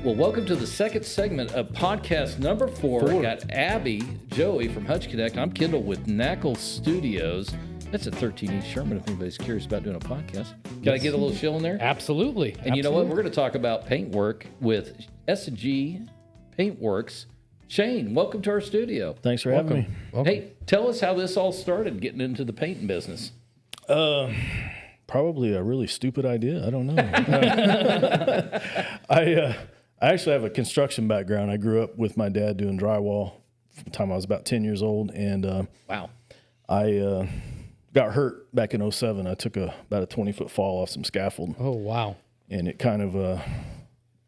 Well, welcome to the second segment of podcast number 4. We got Abby, Joey from Hutch Connect. I'm Kendall with Knackle Studios. That's at 13 East Sherman if anybody's curious about doing a podcast. Can I get a little chill in there? Absolutely. And you know what? We're going to talk about paint work with SG Paintworks. Shane, welcome to our studio. Thanks for having me. Welcome. Hey, tell us how this all started, getting into the painting business. Probably a really stupid idea. I don't know. I actually have a construction background. I grew up with my dad doing drywall from the time I was about 10 years old. And Wow. I got hurt back in 2007. I took about a 20-foot fall off some scaffold. Oh, wow. And it kind of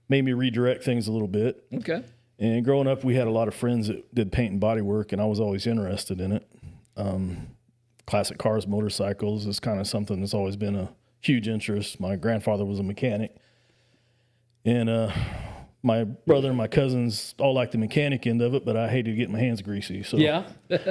made me redirect things a little bit. Okay. And growing up, we had a lot of friends that did paint and body work, and I was always interested in it. Classic cars, motorcycles is kind of something that's always been a huge interest. My grandfather was a mechanic. And my brother and my cousins all liked the mechanic end of it, but I hated getting my hands greasy. So Yeah.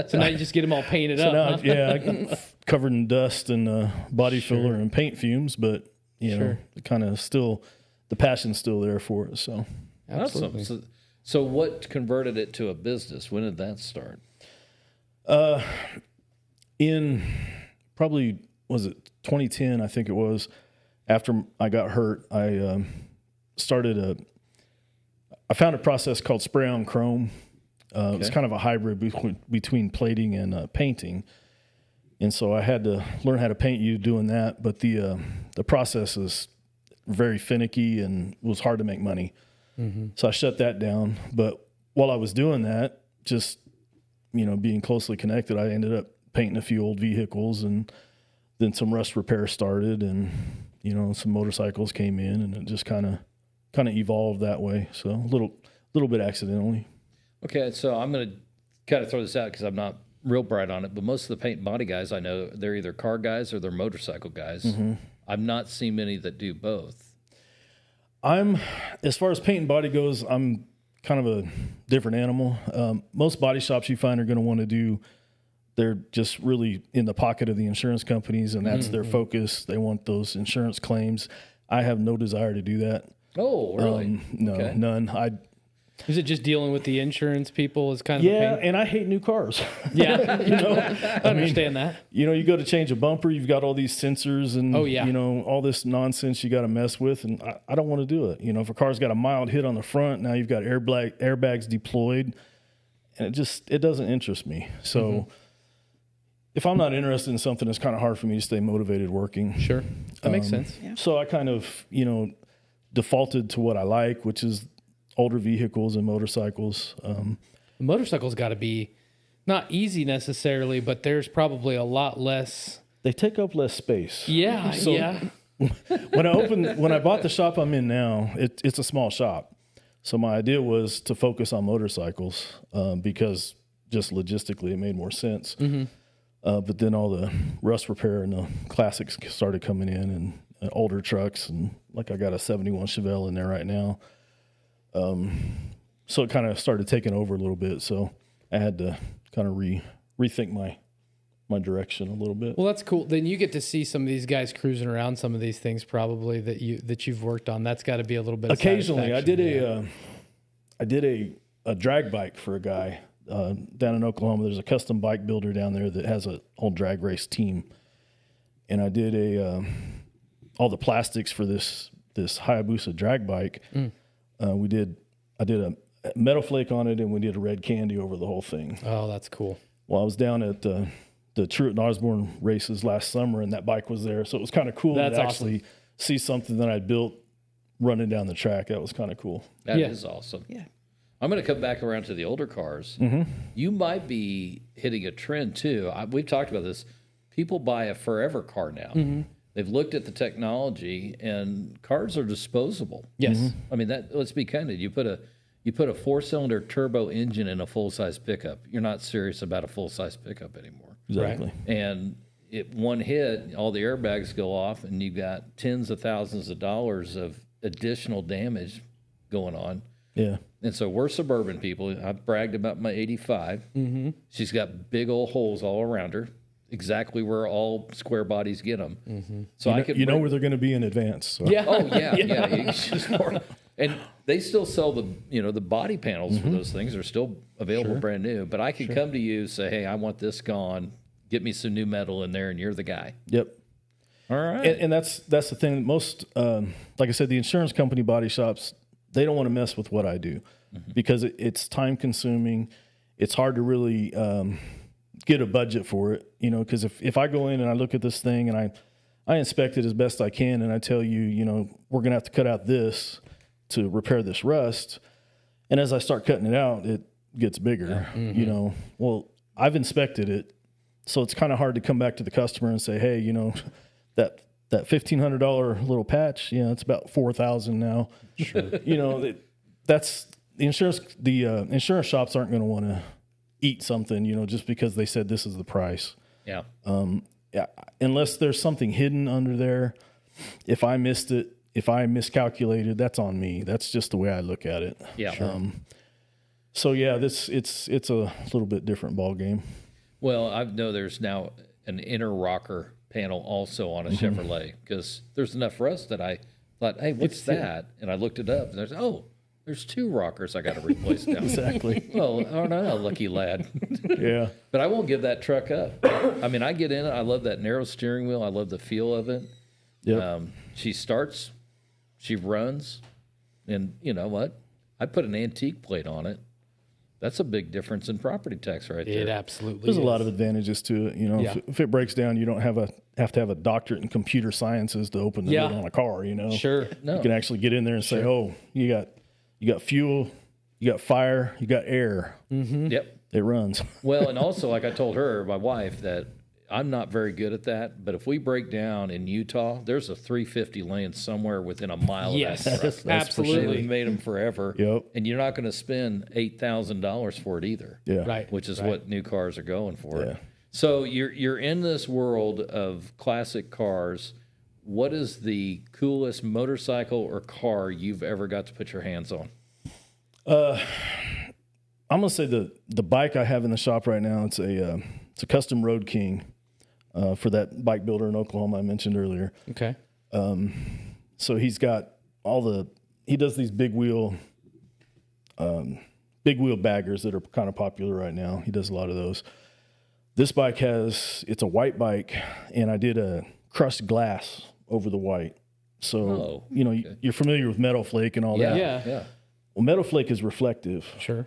So now you just get them all painted up. now, Huh? yeah, covered in dust and body filler and paint fumes, but you know, it kind of still, the passion's still there for it. So Absolutely. Awesome. So what converted it to a business? When did that start? in probably, was it 2010? I think it was. After I got hurt, I I found a process called spray on chrome. It's kind of a hybrid between plating and painting. And so I had to learn how to paint you doing that. But the process is very finicky and was hard to make money. Mm-hmm. So I shut that down. But while I was doing that, just, you know, being closely connected, I ended up painting a few old vehicles, and then some rust repair started, and, you know, some motorcycles came in, and it just kind of evolved that way. So a little bit accidentally. Okay, so I'm going to kind of throw this out because I'm not real bright on it, but most of the paint and body guys I know, they're either car guys or they're motorcycle guys. Mm-hmm. I've not seen many that do both. As far as paint and body goes, I'm kind of a different animal. Most body shops you find are going to want to do, they're just really in the pocket of the insurance companies, and that's their focus. They want those insurance claims. I have no desire to do that. Oh, really? No, okay. None. Is it just dealing with the insurance people is kind of a pain? And I hate new cars. Yeah. You know, I understand that. You know, you go to change a bumper, you've got all these sensors and, you know, all this nonsense you got to mess with, and I don't want to do it. You know, if a car's got a mild hit on the front, now you've got airbags deployed, and it doesn't interest me. So if I'm not interested in something, it's kind of hard for me to stay motivated working. Sure. That makes sense. Yeah. So I kind of, you know, defaulted to what I like, which is older vehicles and motorcycles. The motorcycle's got to be not easy necessarily, but there's probably a lot less. They take up less space. Yeah, So yeah. when I bought the shop I'm in now, it's a small shop. So my idea was to focus on motorcycles because just logistically it made more sense. Mm-hmm. But then all the rust repair and the classics started coming in, and older trucks, and like I got a 71 Chevelle in there right now. So it kind of started taking over a little bit. So I had to kind of rethink my direction a little bit. Well, that's cool. Then you get to see some of these guys cruising around some of these things probably that you've worked on. That's got to be a little bit. Occasionally, of I did a drag bike for a guy down in Oklahoma. There's a custom bike builder down there that has a whole drag race team, and I did all the plastics for this Hayabusa drag bike. I did a metal flake on it, and we did a red candy over the whole thing. Oh, that's cool. Well, I was down at the Truett and Osborne races last summer, and that bike was there. So it was kind of cool to actually see something that I built running down the track. That was kind of cool. That is awesome. Yeah. I'm going to come back around to the older cars. Mm-hmm. You might be hitting a trend, too. We've talked about this. People buy a forever car now. Mm-hmm. They've looked at the technology, and cars are disposable. Yes. Mm-hmm. I mean, let's be candid. You put a 4-cylinder turbo engine in a full-size pickup. You're not serious about a full-size pickup anymore. Exactly. Right. And one hit, all the airbags go off, and you've got tens of thousands of dollars of additional damage going on. Yeah. And so we're suburban people. I bragged about my 85. Mm-hmm. She's got big old holes all around her, exactly where all square bodies get them. Mm-hmm. So you know where they're going to be in advance. So. Yeah. Oh, yeah. It's just more. And they still sell the body panels for those things. They're still available brand new. But I can come to you, say, hey, I want this gone. Get me some new metal in there, and you're the guy. Yep. All right. And that's the thing. Most, like I said, the insurance company body shops, they don't want to mess with what I do because it's time consuming. It's hard to really get a budget for it, because if I go in and I look at this thing and I inspect it as best I can and I tell you, we're going to have to cut out this to repair this rust. And as I start cutting it out, it gets bigger, well, I've inspected it. So it's kind of hard to come back to the customer and say, hey, that $1,500 little patch, it's about $4,000 now. Sure. That's the insurance shops aren't going to want to eat something, just because they said this is the price. Yeah. Unless there's something hidden under there. If I missed it, if I miscalculated, that's on me. That's just the way I look at it. Yeah. Sure. So yeah, it's a little bit different ball game. Well, I know there's now an inner rocker panel also on a Chevrolet, because there's enough rust that I thought, hey, what's that? And I looked it up, and there's 2 rockers I got to replace now. Exactly. Well, aren't I a lucky lad? Yeah. But I won't give that truck up. I mean, I get in it. I love that narrow steering wheel. I love the feel of it. Yep. She starts, she runs, and you know what? I put an antique plate on it. That's a big difference in property tax right there. It absolutely There's is. a lot of advantages to it. If it breaks down, you don't have to have a doctorate in computer sciences to open the hood on a car. Sure. No. You can actually get in there and say, oh, you got fuel, you got fire, you got air. Mm-hmm. Yep. It runs. Well, and also, like I told her, my wife, that I'm not very good at that. But if we break down in Utah, there's a 350 laying somewhere within a mile Yes, of that truck. absolutely. They've made them forever. Yep. And you're not going to spend $8,000 for it either. Yeah. Right. Which is what new cars are going for. Yeah. So you're in this world of classic cars. What is the coolest motorcycle or car you've ever got to put your hands on? I'm gonna say the bike I have in the shop right now. It's a custom Road King for that bike builder in Oklahoma I mentioned earlier. Okay. So he's got he does these big wheel baggers that are kind of popular right now. He does a lot of those. This bike it's a white bike, and I did a crushed glass over the white. So, you're familiar with metal flake and all that. Yeah. Well, metal flake is reflective. Sure.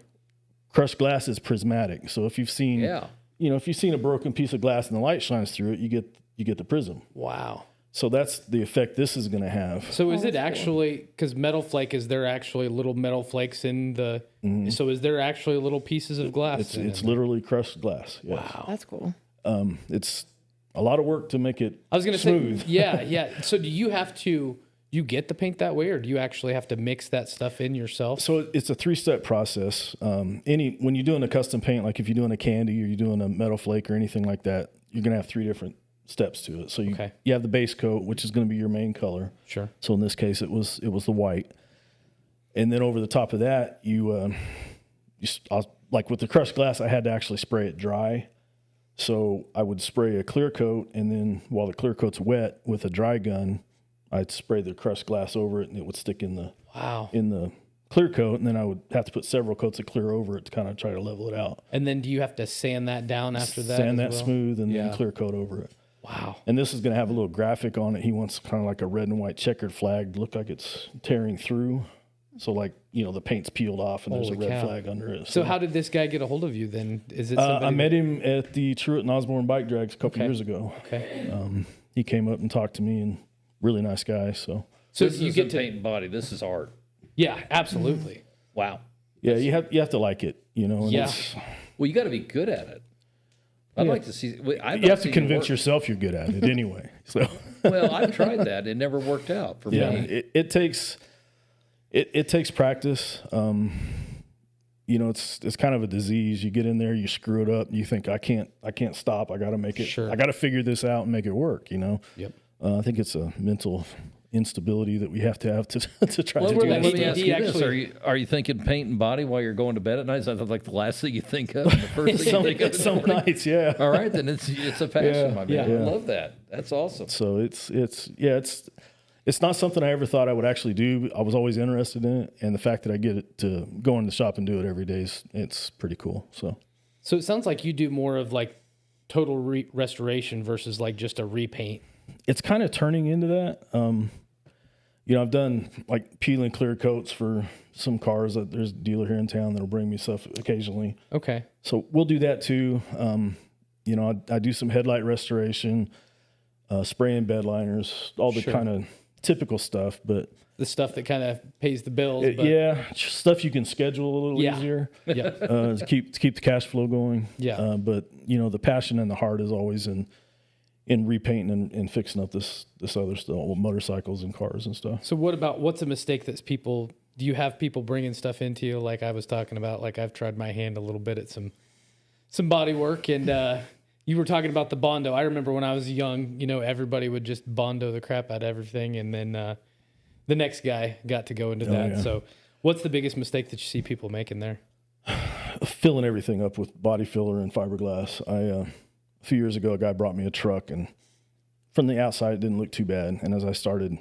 Crushed glass is prismatic. So if you've seen, if you've seen a broken piece of glass and the light shines through it, you get the prism. Wow. So that's the effect this is going to have. So is it actually, because metal flake, is there actually little metal flakes in the, so is there actually little pieces of glass? It's literally crushed glass. Yes. Wow. That's cool. It's a lot of work to make it I was going to smooth. say, yeah. So do you have to, you get the paint that way, or do you actually have to mix that stuff in yourself? So it's a 3-step process. When you're doing a custom paint, like if you're doing a candy or you're doing a metal flake or anything like that, you're going to have 3 different steps to it. So you have the base coat, which is going to be your main color. Sure. So in this case, it was the white, and then over the top of that, like with the crushed glass, I had to actually spray it dry. So I would spray a clear coat, and then while the clear coat's wet with a dry gun, I'd spray the crushed glass over it, and it would stick in the clear coat, and then I would have to put several coats of clear over it to kind of try to level it out. And then do you have to sand that down after that? Sand that smooth, and then clear coat over it. Wow. And this is going to have a little graphic on it. He wants kind of like a red and white checkered flag to look like it's tearing through. So like, the paint's peeled off and there's a red flag under it. So how did this guy get a hold of you then? Is it somebody I met him at the Truett and Osborne bike drags a couple years ago. Okay. He came up and talked to me, and really nice guy. So this you get to paint and body. This is art. Yeah, absolutely. Wow. Yeah, you have to like it, and Well, you got to be good at it. I'd like to see. You have to convince yourself you're good at it anyway. So well, I've tried that. It never worked out for me. It takes practice. It's kind of a disease. You get in there, you screw it up, and you think I can't stop. I got to make it. Sure. I got to figure this out and make it work. Yep. I think it's a mental instability that we have to try to do. Let this me stuff. ask you this: Are you thinking paint and body while you're going to bed at night? Is that like the last thing you think of? The first thing you think of? Some nights, yeah. All right, then it's a passion, my man. Yeah. I love that. That's awesome. So it's It's not something I ever thought I would actually do. I was always interested in it, and the fact that I get it to go in the shop and do it every day it's pretty cool. So it sounds like you do more of like total restoration versus like just a repaint. It's kind of turning into that. You know, I've done like peel and clear coats for some cars. There's a dealer here in town that'll bring me stuff occasionally. Okay. So we'll do that too. You know, I do some headlight restoration, spraying bed liners, all the kind of typical stuff, but the stuff that kind of pays the bills. Yeah, stuff you can schedule a little easier. Yeah. To keep the cash flow going. Yeah. But you know, the passion and the heart is always in repainting and fixing up this other stuff, motorcycles and cars and stuff. So what's a mistake that's do you have people bringing stuff into you? Like I was talking about, like I've tried my hand a little bit at some body work, and you were talking about the Bondo. I remember when I was young, you know, everybody would just Bondo the crap out of everything, and then the next guy got to go into that. Yeah. So what's the biggest mistake that you see people making there? Filling everything up with body filler and fiberglass. A few years ago, a guy brought me a truck, and from the outside, it didn't look too bad. And as I started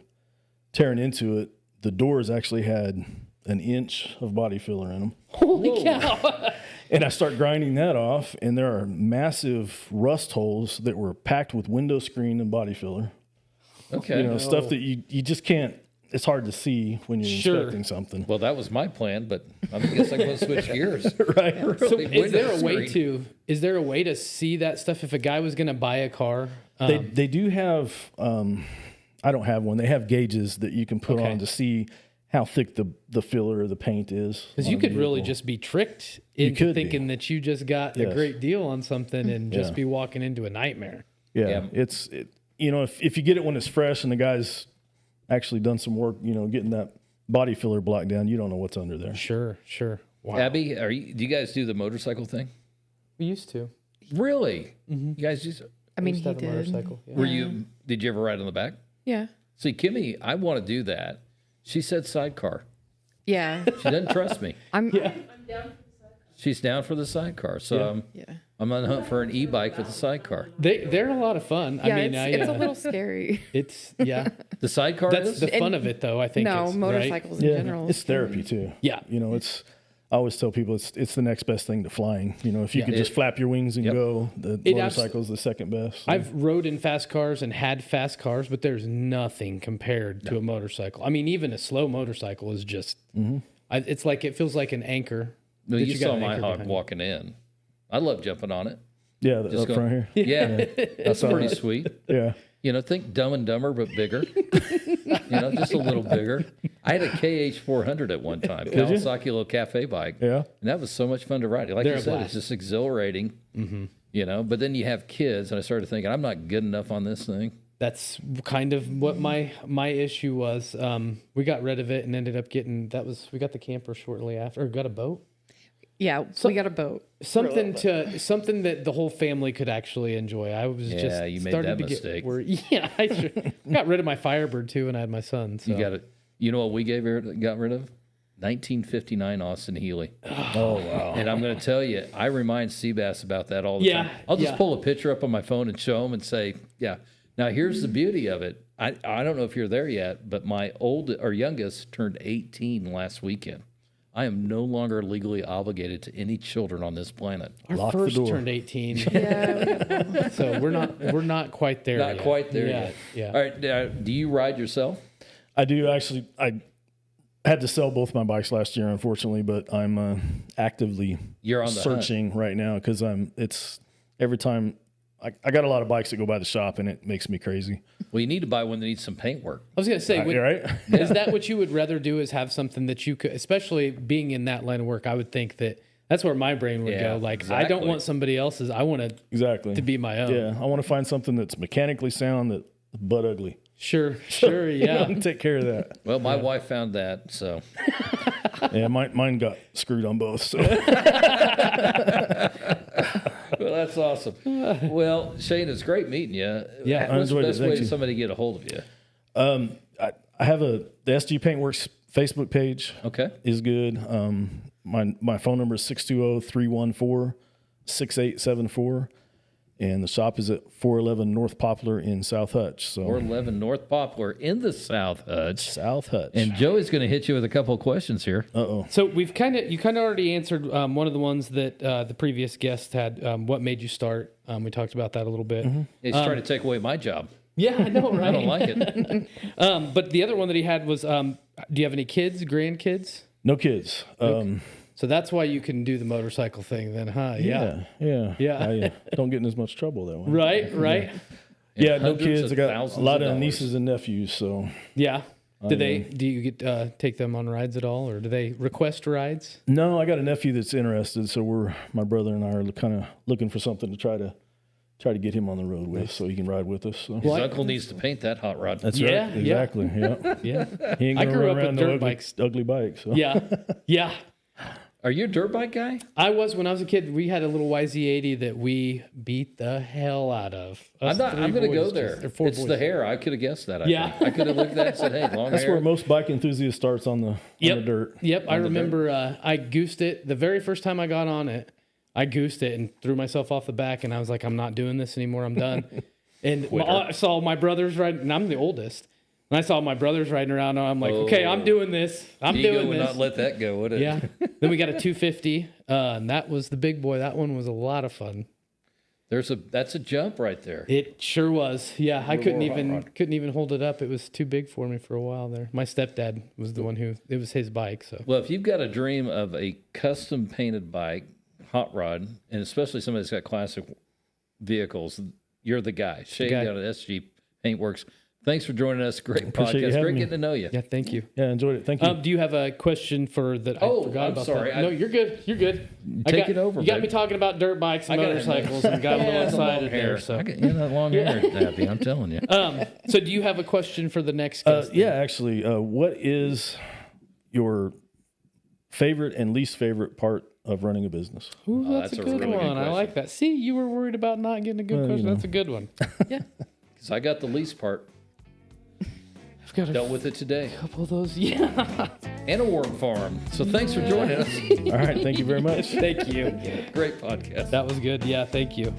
tearing into it, the doors actually had an inch of body filler in them. Holy cow. And I start grinding that off, and there are massive rust holes that were packed with window screen and body filler. Okay. You know, stuff that you just can't, it's hard to see when you're inspecting something. Well, that was my plan, but I guess I'm going to switch gears. Right. So is there a way to see that stuff if a guy was going to buy a car? They do have, I don't have one. They have gauges that you can put on to see how thick the filler or the paint is. Because you could really just be tricked into thinking that you just got a great deal on something and just be walking into a nightmare. Yeah. You know, if you get it when it's fresh and the guy's actually done some work, you know, getting that body filler block down, you don't know what's under there. Sure. Wow. Abby, do you guys do the motorcycle thing? We used to. Really? Mm-hmm. You guys just... I mean, he did. A motorcycle. Yeah. Did you ever ride on the back? Yeah. See, Kimmy, I want to do that. She said sidecar. Yeah. She doesn't trust me. I'm down for the sidecar. She's down for the sidecar. So I'm on the hunt for an e-bike with a sidecar. They're a lot of fun. Yeah, I mean, it's a little scary. The sidecar That's is? the fun of it, though, I think. No, motorcycles in general. It's therapy, too. Yeah. You know, I always tell people it's the next best thing to flying. You know, if you could just flap your wings and go, the motorcycle's the second best. So. I've rode in fast cars and had fast cars, but there's nothing compared to a motorcycle. I mean, even a slow motorcycle is just, it's like, it feels like an anchor. No, you saw my hog walking in. I love jumping on it. Yeah, up front here. Yeah, that's pretty sweet. Yeah. You know, think Dumb and Dumber, but bigger. Just a little bigger. I had a KH400 at one time, Kawasaki little cafe bike. Yeah. And that was so much fun to ride. Like you said, it's just exhilarating. Mm-hmm. You know, but then you have kids, and I started thinking, I'm not good enough on this thing. That's kind of what my issue was. We got rid of it and ended up we got the camper shortly after, or got a boat. Yeah, we got a boat. Something that the whole family could actually enjoy. I was just you made starting that to mistake. I got rid of my Firebird too, and I had my son. So. You got it. You know what we got rid of? 1959 Austin Healey. Oh wow! And I'm going to tell you, I remind Seabass about that all the time. I'll just pull a picture up on my phone and show him and say, "Yeah." Now here's the beauty of it. I don't know if you're there yet, but my youngest turned 18 last weekend. I am no longer legally obligated to any children on this planet. Our first turned 18. Yeah. So we're not quite there yet. Not quite there yet. Yeah. All right. Do you ride yourself? I do actually. I had to sell both my bikes last year, unfortunately, but I'm actively searching right now because it's every time. I got a lot of bikes that go by the shop, and it makes me crazy. Well, you need to buy one that needs some paint work. I was going to say, right? Is that what you would rather do? Is have something that you could, especially being in that line of work? I would think that's where my brain would go. Like, exactly. I don't want somebody else's. I want to be my own. Yeah, I want to find something that's mechanically sound that's butt ugly. Sure, yeah. Take care of that. Well, my wife found that, so. Yeah, mine got screwed on both. So. Well, that's awesome. Well, Shane, it's great meeting you. Yeah, what's the best way for somebody to get a hold of you? I have the SG Paintworks Facebook page. Okay, is good. My phone number is 620-314-6874. And the shop is at 411 North Poplar in South Hutch. So 411 North Poplar in the South Hutch. South Hutch. And Joey's going to hit you with a couple of questions here. Uh-oh. So you kind of already answered one of the ones that the previous guest had. What made you start? We talked about that a little bit. He's trying to take away my job. Yeah, I know, right? I don't like it. But the other one that he had was, do you have any kids, grandkids? No kids. So that's why you can do the motorcycle thing then, huh? Yeah. I don't get in as much trouble that way. Right. Yeah, no Hundreds kids. of I got thousands a lot of of dollars. nieces and nephews, so Yeah. Do you get take them on rides at all, or do they request rides? no, I got a nephew that's interested, so my brother and I are kind of looking for something to try to get him on the road with, so he can ride with us. So. His uncle needs to paint that hot rod. That's Yeah, right, exactly. Yeah, Yeah. he ain't I gonna grew run up around with no dirt ugly, bikes. ugly bike. So Yeah. Are you a dirt bike guy? I was when I was a kid. We had a little YZ80 that we beat the hell out of. I'm going to go there. It's the hair. I could have guessed that. Yeah. I could have looked at that and said, "Hey, long that's hair." where most bike enthusiasts starts on the dirt. Yep. I remember I goosed it the very first time I got on it. I goosed it and threw myself off the back, and I was like, "I'm not doing this anymore. I'm done." And I saw my brothers riding, and I'm the oldest. And I saw my brothers riding around, and I'm like, "Okay, I'm doing this. I'm Ego doing would this." not let that go, would it? Yeah. Then we got a 250, and that was the big boy. That one was a lot of fun. That's a jump right there. It sure was. Yeah, I couldn't hot rod. even hold it up. It was too big for me for a while there. My stepdad was the one it was his bike. So Well, if you've got a dream of a custom painted bike, hot rod, and especially somebody that's got classic vehicles, you're the guy. Shane guy. down at SG Paintworks. Thanks for joining us. Great Appreciate you podcast. having Great me. getting to know you. yeah, thank you. Yeah, enjoyed it. Thank you. Do you have a question for that? Oh, I forgot I'm about sorry. that. No, you're good. You're good. Take it over, You got babe. me talking about dirt bikes and I got it. motorcycles, and got a little the long excited hair. there. So, I got that long hair, Dappy. I'm telling you. so do you have a question for the next guest? Yeah, actually, what is your favorite and least favorite part of running a business? Ooh, that's that's a a good really good one. I question. like that. See, you were worried about not getting a good question. That's a good one. Yeah. Because I got the least part. I've got a Dealt with it today. couple of those. Yeah. And a worm farm. So thanks for joining us. All right, thank you very much. Thank you. Great podcast. That was good. Yeah, thank you.